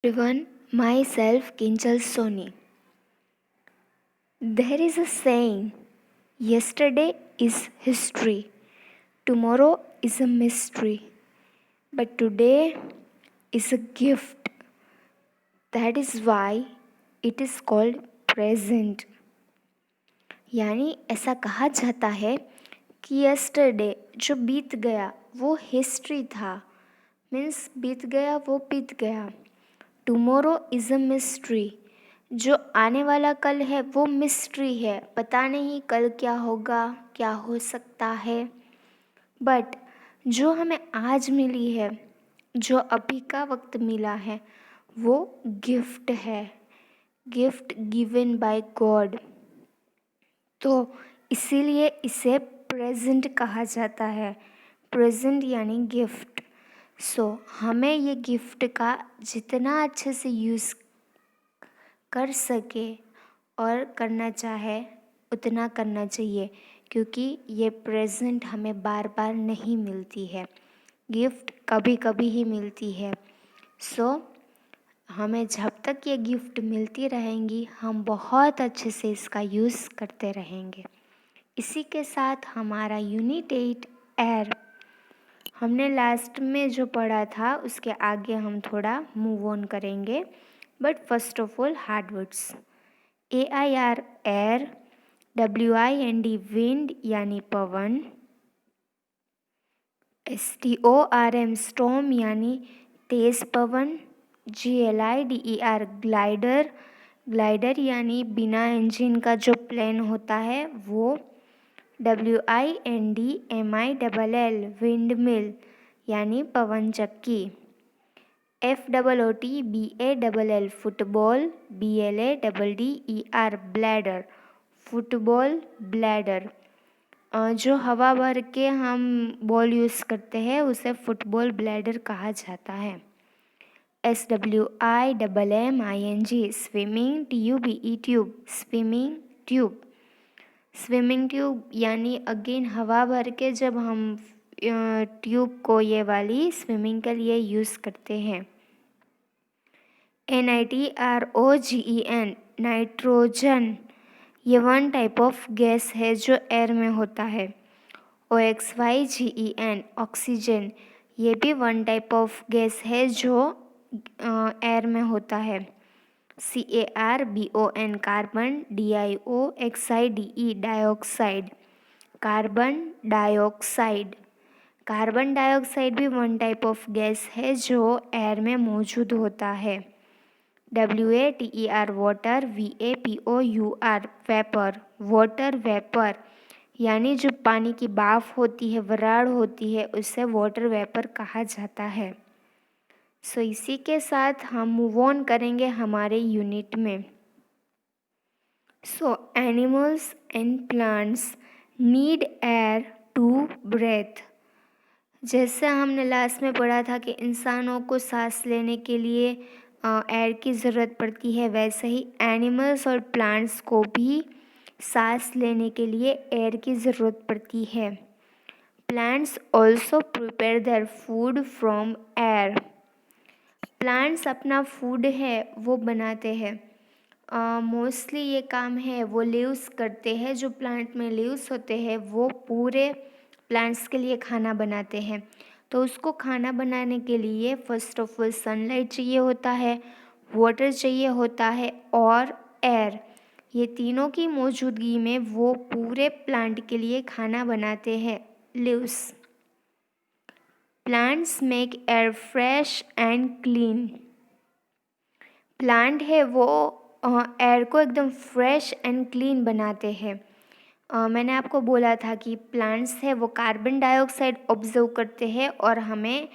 Everyone, myself Kinchal Soni. There is a saying, yesterday is history, tomorrow is a mystery, but today is a gift. That is why it is called present. यानी ऐसा कहा जाता है कि yesterday जो बीत गया वो हिस्ट्री था, मीन्स बीत गया वो बीत गया. टुमारो इज़ अ मिस्ट्री, जो आने वाला कल है वो मिस्ट्री है, पता नहीं कल क्या होगा, क्या हो सकता है. बट जो हमें आज मिली है, जो अभी का वक्त मिला है, वो गिफ्ट है, गिफ्ट गिवन बाय गॉड. तो इसीलिए इसे प्रेजेंट कहा जाता है. प्रेजेंट यानी गिफ्ट. हमें ये गिफ्ट का जितना अच्छे से यूज़ कर सके और करना चाहे उतना करना चाहिए, क्योंकि ये प्रेजेंट हमें बार बार नहीं मिलती है, गिफ्ट कभी कभी ही मिलती है. हमें जब तक ये गिफ्ट मिलती रहेंगी हम बहुत अच्छे से इसका यूज़ करते रहेंगे. इसी के साथ हमारा यूनिट 8 एयर हमने लास्ट में जो पढ़ा था उसके आगे हम थोड़ा मूव ऑन करेंगे. But first of all hard words. AIR air, WIND wind यानी पवन, STORM स्टॉर्म यानी तेज पवन, GLIDER ग्लाइडर, ग्लाइडर यानी बिना इंजन का जो प्लेन होता है वो, WINDMILL विंड मिल यानी पवन चक्की, FOOTBALL football, BLADDER bladder football bladder. जो हवा भर के हम बॉल यूज़ करते हैं उसे फुटबॉल ब्लैडर कहा जाता है. SWIMMING swimming, TUBE tube swimming tube. Swimming tube यानी अगेन हवा भर के जब हम ट्यूब को ये वाली स्विमिंग के लिए यूज़ करते हैं. NITROGEN नाइट्रोजन, ये वन टाइप ऑफ गैस है जो एयर में होता है. OXYGEN ऑक्सीजन, ये भी वन टाइप ऑफ गैस है जो एयर में होता है. CARBON carbon, DIOXIDE dioxide, carbon dioxide. Carbon dioxide भी वन टाइप ऑफ गैस है जो एयर में मौजूद होता है. WATER water, VAPOUR vapour, water vapour यानी जो पानी की भाप होती है, वराड़ होती है, उसे वाटर वेपर कहा जाता है. इसी के साथ हम मूव ऑन करेंगे हमारे यूनिट में. Animals and plants need air to breathe. जैसे हमने लास्ट में पढ़ा था कि इंसानों को सांस लेने के लिए एयर की ज़रूरत पड़ती है, वैसे ही एनिमल्स और प्लांट्स को भी सांस लेने के लिए एयर की ज़रूरत पड़ती है. Plants also prepare their food from air. Plants अपना फूड है वो बनाते हैं. मोस्टली ये काम है वो लीव्स करते हैं. जो प्लांट में लीव्स होते हैं वो पूरे प्लांट्स के लिए खाना बनाते हैं. तो उसको खाना बनाने के लिए फर्स्ट ऑफ ऑल सनलाइट चाहिए होता है, वाटर चाहिए होता है और एयर. ये तीनों की मौजूदगी में वो पूरे प्लांट के लिए खाना बनाते हैं, leaves. Plants make air fresh and clean. Plant है वो एयर को एकदम फ्रेश एंड क्लीन बनाते हैं. मैंने आपको बोला था कि प्लांट्स है वो कार्बन डाइऑक्साइड ऑब्जर्व करते हैं और हमें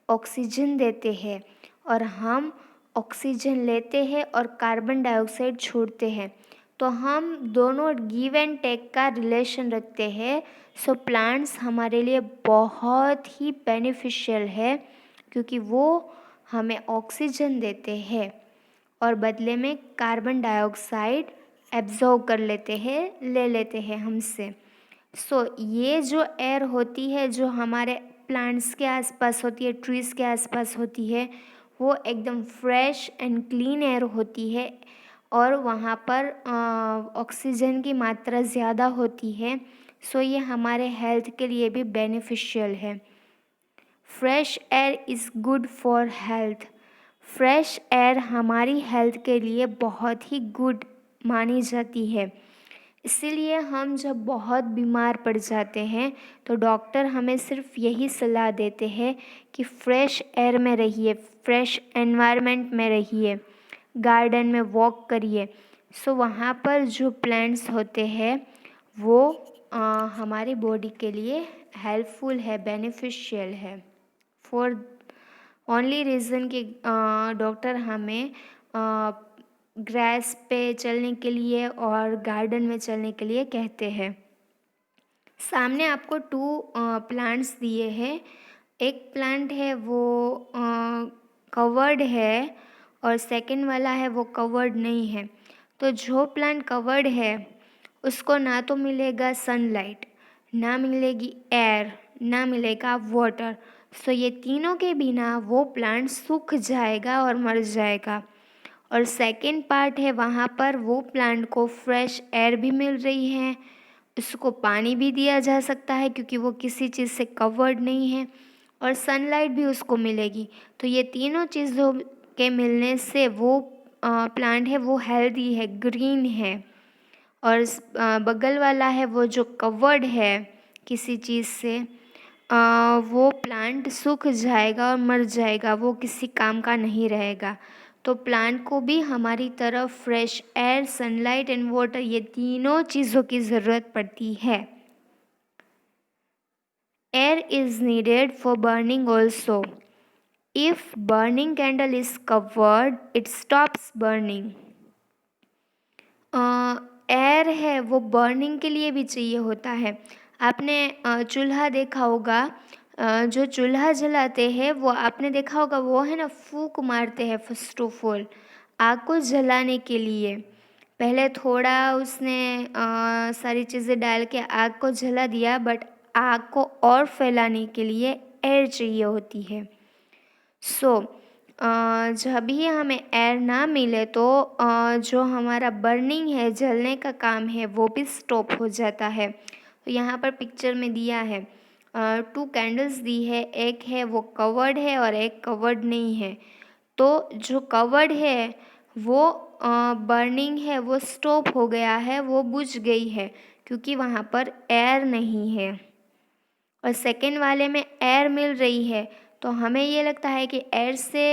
ऑक्सीजन देते हैं, और हम ऑक्सीजन लेते हैं और कार्बन डाइऑक्साइड छोड़ते हैं. तो हम दोनों गिव एंड टेक का रिलेशन रखते हैं. प्लांट्स हमारे लिए बहुत ही बेनिफिशियल है, क्योंकि वो हमें ऑक्सीजन देते हैं और बदले में कार्बन डाइऑक्साइड एब्जॉर्ब कर लेते हैं, ले लेते हैं हमसे. ये जो एयर होती है जो हमारे प्लांट्स के आसपास होती है, ट्रीज़ के आसपास होती है, वो एकदम फ्रेश एंड क्लीन एयर होती है और वहाँ पर ऑक्सीजन की मात्रा ज़्यादा होती है, सो ये हमारे हेल्थ के लिए भी बेनिफिशियल है। Fresh air is good for health. Fresh air हमारी हेल्थ के लिए बहुत ही गुड मानी जाती है। इसीलिए हम जब बहुत बीमार पड़ जाते हैं तो डॉक्टर हमें सिर्फ यही सलाह देते हैं कि फ्रेश एयर में रहिए, फ्रेश एनवायरनमेंट में रहिए, गार्डन में वॉक करिए। सो वहाँ पर जो प्लांट्स होते हैं वो हमारी बॉडी के लिए हेल्पफुल है, बेनिफिशियल है। फॉर ओनली रीज़न कि डॉक्टर हमें ग्रास पे चलने के लिए और गार्डन में चलने के लिए कहते हैं। सामने आपको 2 प्लांट्स दिए हैं। एक प्लांट है वो कवर्ड है और सेकंड वाला है वो कवर्ड नहीं है। तो जो प्लांट कवर्ड है उसको ना तो मिलेगा सनलाइट, ना मिलेगी एयर, ना मिलेगा वाटर। सो ये तीनों के बिना वो प्लांट सूख जाएगा और मर जाएगा। और सेकंड पार्ट है वहाँ पर वो प्लांट को फ्रेश एयर भी मिल रही है, उसको पानी भी दिया जा सकता है क्योंकि वो किसी चीज़ से कवर्ड नहीं है, और सनलाइट भी उसको मिलेगी। तो ये तीनों चीज़ों के मिलने से वो प्लांट है वो हेल्दी है, ग्रीन है। और बगल वाला है वो जो कवर्ड है किसी चीज़ से, वो प्लांट सूख जाएगा और मर जाएगा, वो किसी काम का नहीं रहेगा। तो प्लांट को भी हमारी तरफ fresh air, sunlight and water, ये तीनों चीज़ों की ज़रूरत पड़ती है। Air is needed for burning also. If burning candle is covered it stops burning. Air है वो बर्निंग के लिए भी चाहिए होता है। आपने चूल्हा देखा होगा, जो चूल्हा जलाते हैं वो आपने देखा होगा, वो है ना फूंक मारते हैं फर्स्ट ऑफ ऑल आग को जलाने के लिए। पहले थोड़ा उसने सारी चीज़ें डाल के आग को जला दिया, बट आग को और फैलाने के लिए एयर चाहिए होती है। सो जब भी हमें एयर ना मिले तो जो हमारा बर्निंग है, जलने का काम है, वो भी स्टॉप हो जाता है। तो यहाँ पर पिक्चर में दिया है 2 कैंडल्स दी है, एक है वो कवर्ड है और एक कवर्ड नहीं है। तो जो कवर्ड है वो बर्निंग है वो स्टॉप हो गया है, वो बुझ गई है क्योंकि वहाँ पर एयर नहीं है। और सेकेंड वाले में एयर मिल रही है, तो हमें ये लगता है कि एयर से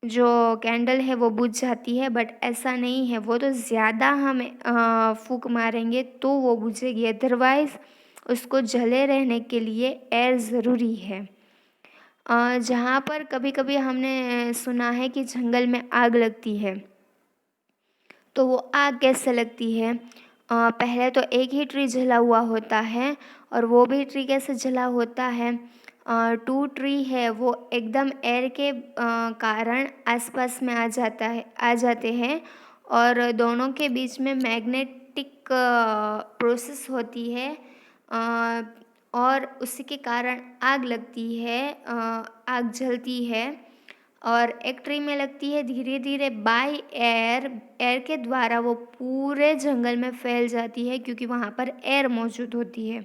जो कैंडल है वो बुझ जाती है, बट ऐसा नहीं है। वो तो ज़्यादा हमें फूंक मारेंगे तो वो बुझेगी, अदरवाइज़ उसको जले रहने के लिए एयर ज़रूरी है। जहाँ पर कभी कभी हमने सुना है कि जंगल में आग लगती है, तो वो आग कैसे लगती है? पहले तो एक ही ट्री जला हुआ होता है, और वो भी ट्री कैसे जला होता है? 2 ट्री है वो एकदम एयर के कारण आसपास में आ जाते हैं, और दोनों के बीच में मैग्नेटिक प्रोसेस होती है, और उसी के कारण आग लगती है, आग जलती है। और एक ट्री में लगती है धीरे धीरे बाय एयर, एयर के द्वारा वो पूरे जंगल में फैल जाती है क्योंकि वहाँ पर एयर मौजूद होती है।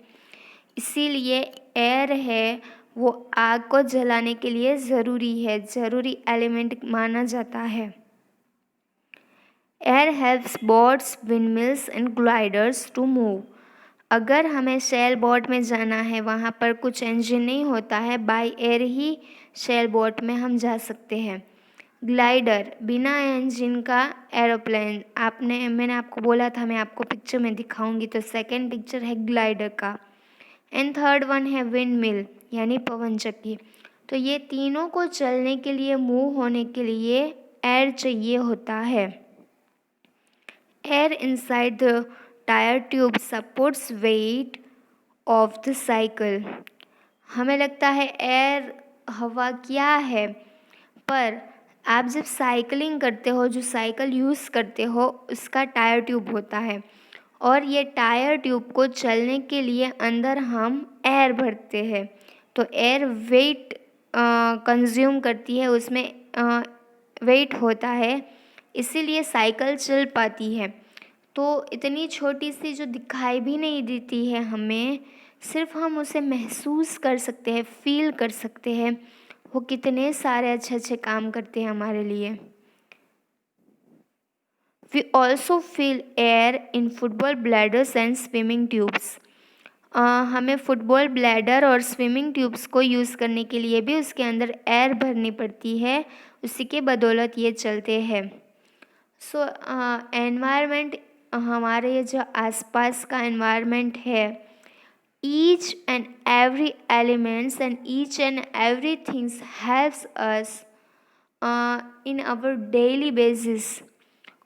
इसीलिए एयर है वो आग को जलाने के लिए ज़रूरी है, ज़रूरी एलिमेंट माना जाता है। Air helps boats, windmills and gliders to move. अगर हमें सेल बोट में जाना है, वहाँ पर कुछ इंजन नहीं होता है, by air he sail boat में हम जा सकते हैं। ग्लाइडर, बिना इंजन का एरोप्लेन। मैंने आपको बोला था, मैं आपको पिक्चर में दिखाऊंगी, तो सेकंड पिक्चर है ग्लाइडर का। एंड थर्ड वन है विंड मिल यानी पवन चक्की। तो ये तीनों को चलने के लिए, मूव होने के लिए एयर चाहिए होता है। Air inside the tyre tube supports weight of the cycle. हमें लगता है एयर हवा क्या है, पर आप जब साइकिलिंग करते हो, जो साइकिल यूज़ करते हो, उसका टायर ट्यूब होता है, और ये टायर ट्यूब को चलने के लिए अंदर हम एयर भरते हैं। तो एयर वेट कंज्यूम करती है, उसमें वेट होता है, इसीलिए साइकिल चल पाती है। तो इतनी छोटी सी जो दिखाई भी नहीं देती है हमें, सिर्फ हम उसे महसूस कर सकते हैं, फील कर सकते हैं, वो कितने सारे अच्छे अच्छे काम करते हैं हमारे लिए। We also feel air in football bladders and swimming tubes. हमें फुटबॉल ब्लैडर और स्विमिंग ट्यूब्स को यूज़ करने के लिए भी उसके अंदर एयर भरनी पड़ती है, उसी के बदौलत ये चलते हैं। सो एनवायरनमेंट, हमारे ये जो आसपास का एनवायरनमेंट है, each and every elements and each and every things helps us in our daily basis.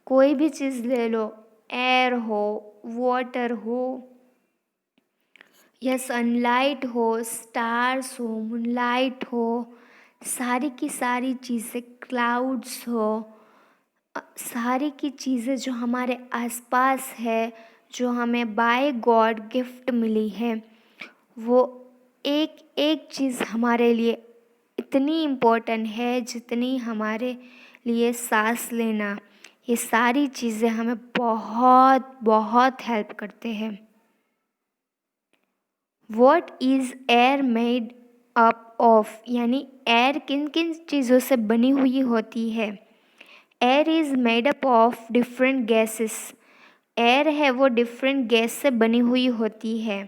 कोई भी चीज़ ले लो, एयर हो, वाटर हो, या सनलाइट हो, स्टार्स हो, मूनलाइट हो, सारी की सारी चीज़ें, क्लाउड्स हो, सारी की चीज़ें जो हमारे आसपास है, जो हमें बाय गॉड गिफ्ट मिली है, वो एक एक चीज़ हमारे लिए इतनी इम्पोर्टेंट है जितनी हमारे लिए सांस लेना। ये सारी चीज़ें हमें बहुत बहुत हेल्प करते हैं। What is air made up of, यानी एयर किन किन चीज़ों से बनी हुई होती है। Air is made up of different gases. Air है वो डिफरेंट गैस से बनी हुई होती है।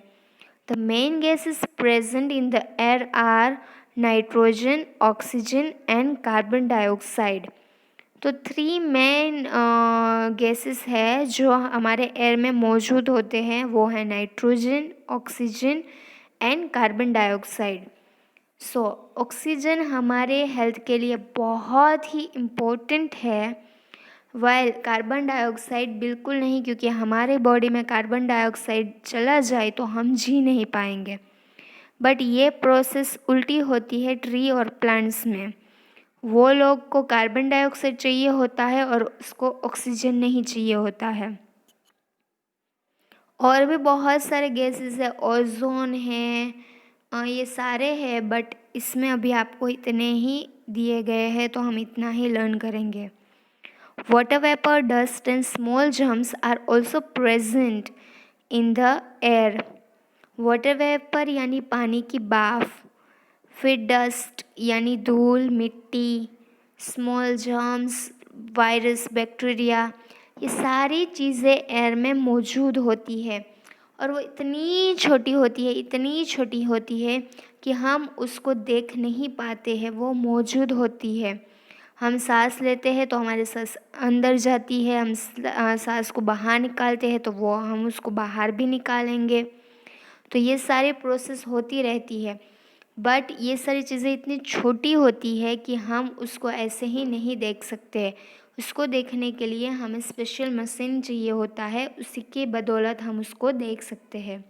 The main gases present in the air are nitrogen, oxygen and carbon dioxide. तो 3 मेन गैसेस है जो हमारे एयर में मौजूद होते हैं, वो है nitrogen, oxygen and carbon dioxide. So oxygen हमारे हेल्थ के लिए बहुत ही इम्पोर्टेंट है, वाइल कार्बन डाइऑक्साइड बिल्कुल नहीं, क्योंकि हमारे बॉडी में कार्बन डाइऑक्साइड चला जाए तो हम जी नहीं पाएंगे। बट ये प्रोसेस उल्टी होती है ट्री और प्लांट्स में। वो लोग को कार्बन डाइऑक्साइड चाहिए होता है और उसको ऑक्सीजन नहीं चाहिए होता है। और भी बहुत सारे गैसेस है, ओजोन है, ये सारे हैं, बट इसमें अभी आपको इतने ही दिए गए हैं तो हम इतना ही लर्न करेंगे। Water vapour, dust and small germs are also present in the air. Water vapour यानी पानी की भाप, फिर डस्ट यानी धूल, मिट्टी, स्मॉल जर्म्स, वायरस, बैक्टीरिया, ये सारी चीज़ें एयर में मौजूद होती है और वो इतनी छोटी होती है, इतनी छोटी होती है कि हम उसको देख नहीं पाते हैं, वो मौजूद होती है। हम सांस लेते हैं तो हमारे सांस अंदर जाती है, हम सांस को बाहर निकालते हैं तो वो हम उसको बाहर भी निकालेंगे। तो ये सारी प्रोसेस होती रहती है, बट ये सारी चीज़ें इतनी छोटी होती है कि हम उसको ऐसे ही नहीं देख सकते। उसको देखने के लिए हमें स्पेशल मशीन चाहिए होता है, उसी के बदौलत हम उसको देख सकते हैं।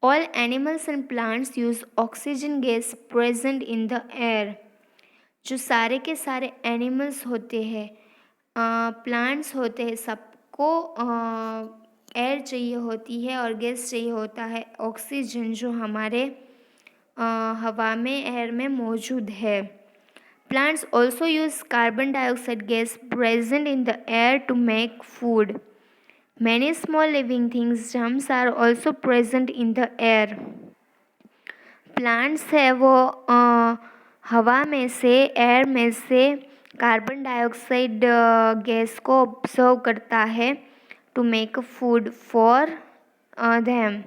All animals and plants use oxygen gas present in the air. जो सारे के सारे एनिमल्स होते हैं, प्लांट्स होते हैं, सबको एयर चाहिए होती है और गैस चाहिए होता है ऑक्सीजन, जो हमारे हवा में, एयर में मौजूद है। Plants also use carbon dioxide gas present in the air to make food. Many small living things, germs are also present in the air. Plants है वो हवा में से, एयर में से कार्बन डाइऑक्साइड गैस को ऑब्जर्व करता है to make food for them.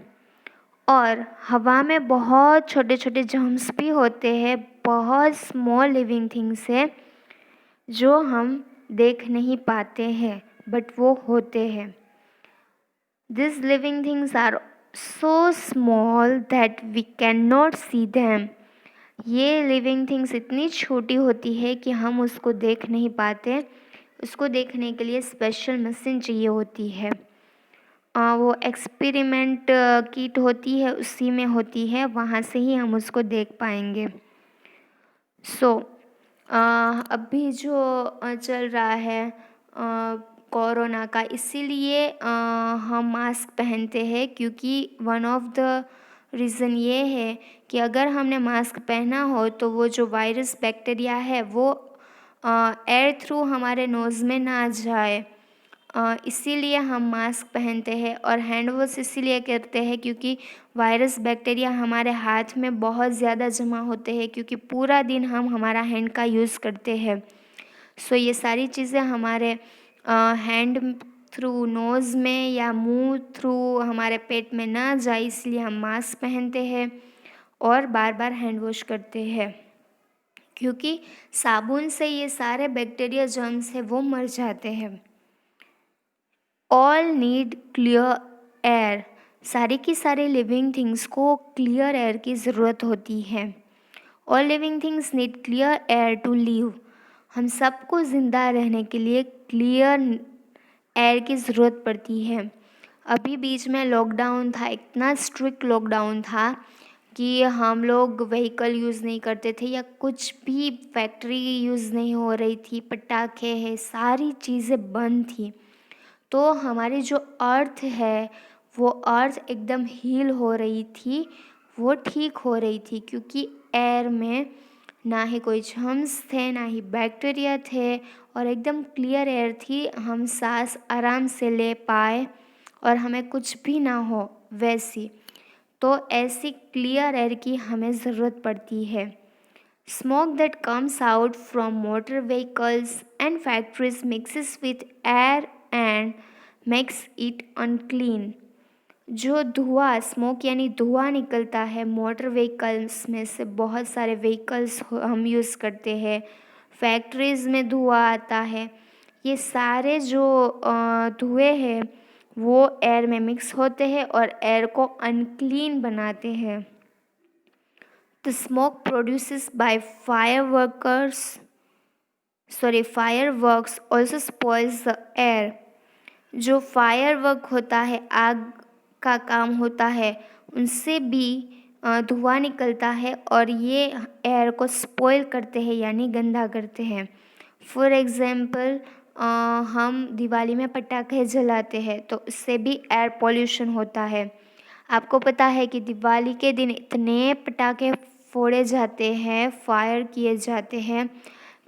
और हवा में बहुत छोटे छोटे जर्म्स भी होते हैं, बहुत स्मॉल लिविंग थिंग्स है जो हम देख नहीं पाते हैं, बट वो होते हैं। This living things are so small that we can not see them. ये लिविंग थिंग्स इतनी छोटी होती है कि हम उसको देख नहीं पाते, उसको देखने के लिए स्पेशल मशीन चाहिए होती है। वो एक्सपेरिमेंट किट होती है, उसी में होती है, वहाँ से ही हम उसको देख पाएंगे। सो अभी जो चल रहा है कोरोना का, इसीलिए हम मास्क पहनते हैं, क्योंकि वन ऑफ द रीज़न ये है कि अगर हमने मास्क पहना हो तो वो जो वायरस बैक्टीरिया है वो एयर थ्रू हमारे नोज़ में ना जाए, इसीलिए हम मास्क पहनते हैं। और हैंड वॉश इसीलिए करते हैं क्योंकि वायरस बैक्टीरिया हमारे हाथ में बहुत ज़्यादा जमा होते हैं, क्योंकि पूरा दिन हम हमारा हैंड का यूज़ करते हैं। सो ये सारी चीज़ें हमारे हैंड थ्रू नोज़ में या मुंह थ्रू हमारे पेट में ना जाए, इसलिए हम मास्क पहनते हैं और बार बार हैंड वॉश करते हैं, क्योंकि साबुन से ये सारे बैक्टीरिया जर्म्स है वो मर जाते हैं। ऑल नीड क्लियर एयर, सारी की सारी लिविंग थिंग्स को क्लियर एयर की ज़रूरत होती है। All living things need clear air to live, हम सबको ज़िंदा रहने के लिए क्लियर एयर की ज़रूरत पड़ती है। अभी बीच में लॉकडाउन था, इतना स्ट्रिक्ट लॉकडाउन था कि हम लोग व्हीकल यूज़ नहीं करते थे या कुछ भी, फैक्ट्री यूज़ नहीं हो रही थी, पटाखे है, सारी चीज़ें बंद थी। तो हमारी जो अर्थ है वो अर्थ एकदम हील हो रही थी, वो ठीक हो रही थी, क्योंकि एयर में ना ही कोई जर्म्स थे, ना ही बैक्टीरिया थे, और एकदम क्लियर एयर थी, हम सांस आराम से ले पाए और हमें कुछ भी ना हो वैसी। तो ऐसी क्लियर एयर की हमें ज़रूरत पड़ती है। Smoke that comes out from motor vehicles and factories mixes with air and makes it unclean, जो धुआं, स्मोक यानी धुआं निकलता है मोटर व्हीकल्स में से, बहुत सारे व्हीकल्स हम यूज़ करते हैं, फैक्ट्रीज़ में धुआं आता है, ये सारे जो धुएँ हैं वो एयर में मिक्स होते हैं और एयर को अनक्लीन बनाते हैं। The smoke produces bye fireworks also spoils the air, जो फायरवर्क होता है, आग का काम होता है, उनसे भी धुआं निकलता है और ये एयर को स्पॉइल करते हैं यानी गंदा करते हैं। फॉर एग्ज़ाम्पल, हम दिवाली में पटाखे जलाते हैं तो उससे भी एयर पोल्यूशन होता है। आपको पता है कि दिवाली के दिन इतने पटाखे फोड़े जाते हैं, फायर किए जाते हैं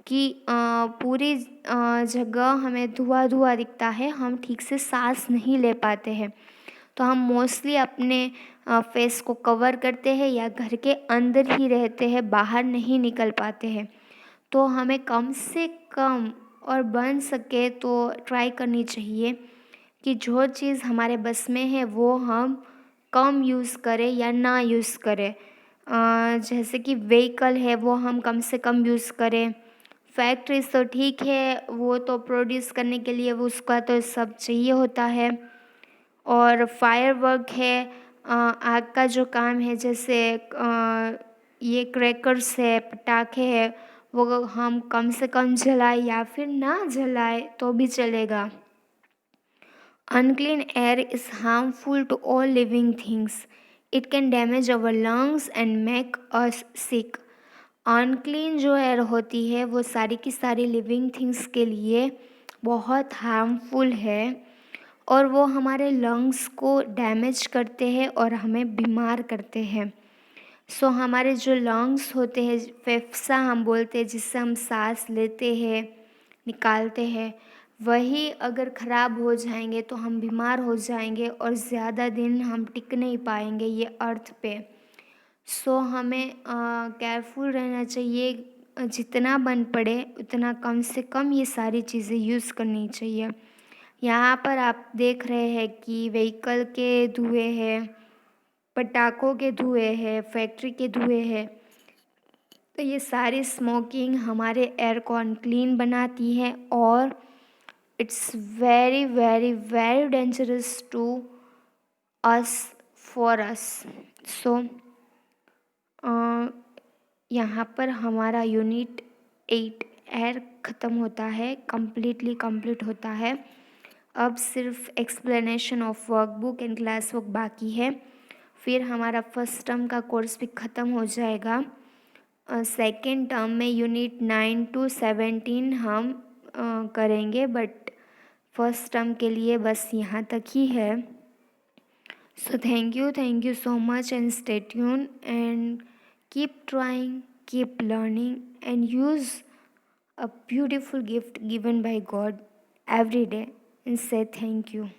कि पूरी जगह हमें धुआं धुआं दिखता है, हम ठीक से सांस नहीं ले पाते हैं। तो हम मोस्टली अपने फेस को कवर करते हैं या घर के अंदर ही रहते हैं, बाहर नहीं निकल पाते हैं। तो हमें कम से कम और बन सके तो ट्राई करनी चाहिए कि जो चीज़ हमारे बस में है वो हम कम यूज़ करें या ना यूज़ करें। जैसे कि व्हीकल है वो हम कम से कम यूज़ करें। फैक्ट्रीज तो ठीक है, वो तो प्रोड्यूस करने के लिए वो उसका तो सब चाहिए होता है। और फायरवर्क है, आग का जो काम है, जैसे ये क्रैकर्स है, पटाखे है, वो हम कम से कम जलाए या फिर ना जलाए तो भी चलेगा। Unclean air is harmful to all living things. It can damage our lungs and make us sick. Unclean जो एयर होती है वो सारी की सारी लिविंग थिंग्स के लिए बहुत हार्मफुल है और वो हमारे लंग्स को डैमेज करते हैं और हमें बीमार करते हैं। सो हमारे जो लंग्स होते हैं, फेफसा हम बोलते हैं, जिससे हम सांस लेते हैं, निकालते हैं, वही अगर ख़राब हो जाएंगे तो हम बीमार हो जाएंगे और ज़्यादा दिन हम टिक नहीं पाएंगे ये अर्थ पे। सो हमें केयरफुल रहना चाहिए, जितना बन पड़े उतना कम से कम ये सारी चीज़ें यूज़ करनी चाहिए। यहाँ पर आप देख रहे हैं कि व्हीकल के धुएँ हैं, पटाखों के धुएँ हैं, फैक्ट्री के धुएँ हैं, तो ये सारी स्मोकिंग हमारे एयर को अनक्लीन बनाती है और it's very very very dangerous to us, for us. So यहाँ पर हमारा यूनिट 8 एयर ख़त्म होता है, कंप्लीट होता है। अब सिर्फ explanation of workbook and class work बाकी है, फिर हमारा फर्स्ट टर्म का कोर्स भी ख़त्म हो जाएगा। सेकेंड टर्म में यूनिट 9 to 17 हम करेंगे, बट फर्स्ट टर्म के लिए बस यहाँ तक ही है। So thank you so much, and stay tuned and keep trying, keep learning, and use a beautiful gift given by God every day and say thank you.